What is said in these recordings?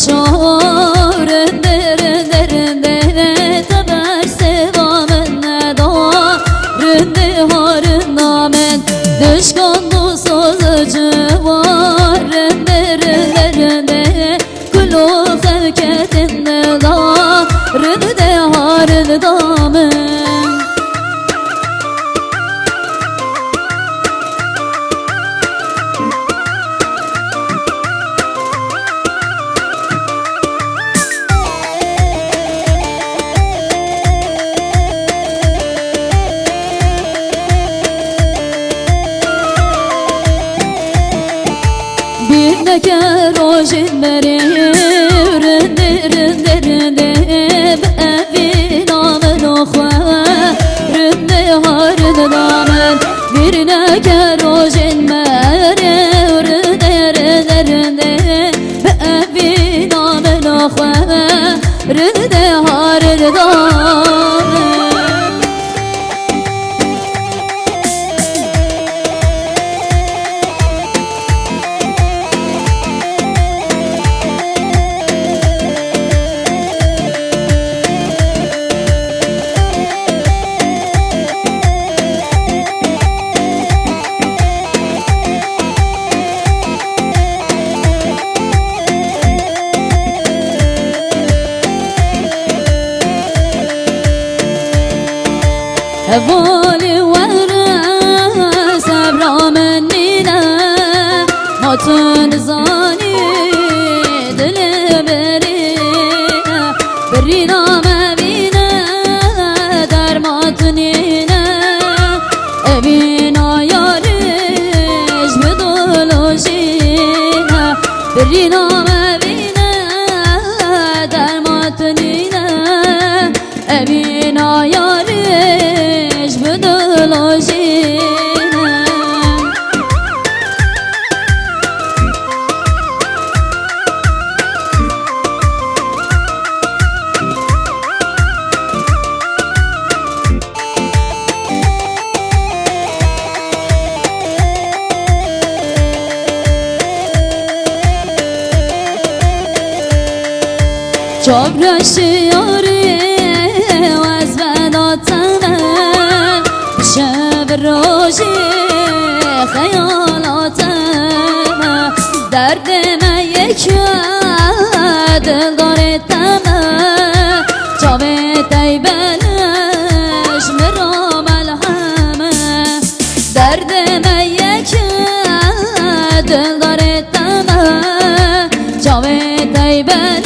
شار رنده تبر سوامن ندار رنده هارن من دشکان دو ساز جوار رنده کلو فکتن ندار رنده هارن دامن Neker rojin beri rinde Bevin amen okhwa Rinde harın damen Bir neker rojin beri rinde Bevin amen okhwa Rinde harın damen هوالي ورا سبرا منينا هاتون زاني دل برينا برينا ما بينا در ما تنينا ابينا يارش بدولوشينا برينا ما بينا در ما تنينا ابينا يارش جابرش یاری و از بداتنه شب روزی خیالاتنه درد من یک دل داره تنه جاوه تیبلش مرا ملهمه درد من یک دل داره تنه جاوه تیبلش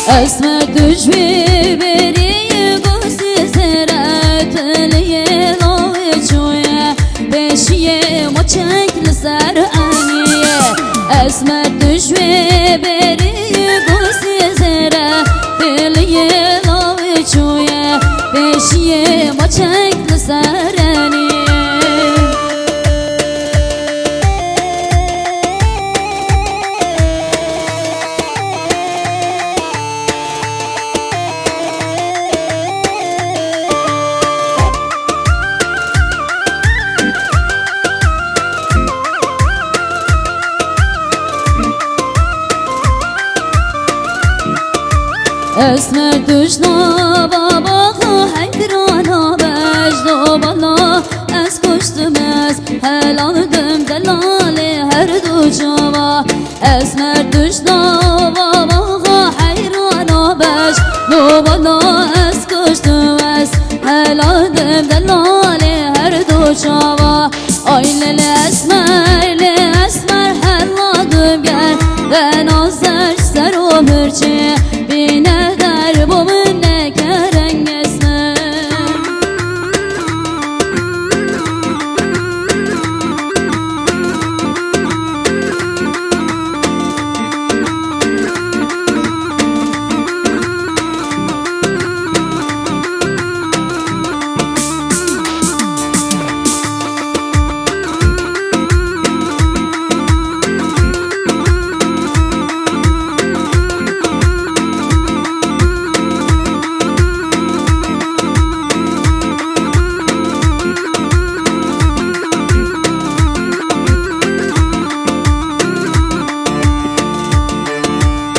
اسمر دجوی بری گوزی سرت لیه لای چوی اسمر دشوی بری گوسی زره دلی لاوی چویه پیشیه ما چنگ سرنی اسمر دشنا بابا هنگرانا بجدا بالا از کشتم از هلالدم دلان